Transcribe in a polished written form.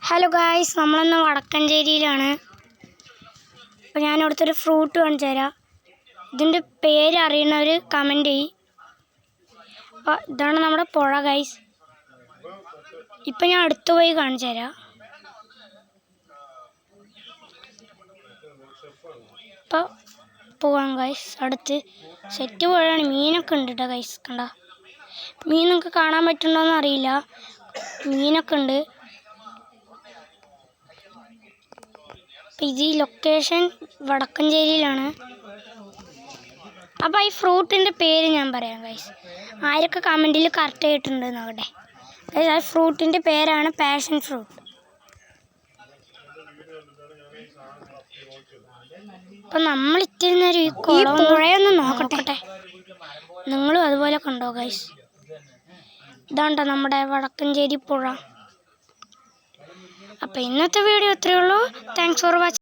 Hello guys, നമ്മളിന്ന് വടക്കഞ്ചേരിയിലാണ്. അപ്പോൾ ഞാൻ അവിടുത്തെ ഫ്രൂട്ട് കാണിച്ചു തരാം. ഇതിൻ്റെ പേര് അറിയുന്നവർ കമൻറ്റ് ചെയ്യും. അപ്പോൾ ഇതാണ് നമ്മുടെ പുഴ ഗായ്സ്. ഇപ്പം ഞാൻ അടുത്ത് പോയി കാണിച്ചു തരാം. അപ്പോൾ പോവാം ഗായ്സ്. അടുത്ത് സെറ്റ് പുഴയാണ്. മീനൊക്കെ ഉണ്ട് കേട്ടോ ഗായ്സ്. കണ്ട മീനൊക്കെ കാണാൻ പറ്റുന്നുണ്ടോയെന്ന് അറിയില്ല. മീനൊക്കെ ഉണ്ട്. ഇത് ഈ ലൊക്കേഷൻ വടക്കഞ്ചേരിയിലാണ്. അപ്പോൾ ഈ ഫ്രൂട്ടിൻ്റെ പേര് ഞാൻ പറയാം ഗൈസ്. ആരൊക്കെ കമൻറ്റിൽ കറക്റ്റ് ആയിട്ടുണ്ട് നോക്കട്ടെ ഗൈസ്. ആ ഫ്രൂട്ടിൻ്റെ പേരാണ് പാഷൻ ഫ്രൂട്ട്. അപ്പം നമ്മൾ ഇത്തിരുന്നൊരു ഈ പുഴയൊന്ന് നോക്കട്ടെ. നിങ്ങളും അതുപോലെ കണ്ടോ ഗൈസ്. ഇതാണ്ടോ നമ്മുടെ വടക്കഞ്ചേരി പുഴ. അപ്പോൾ ഇന്നത്തെ വീഡിയോ ഇത്രയേ ഉള്ളൂ. Thanks for watching.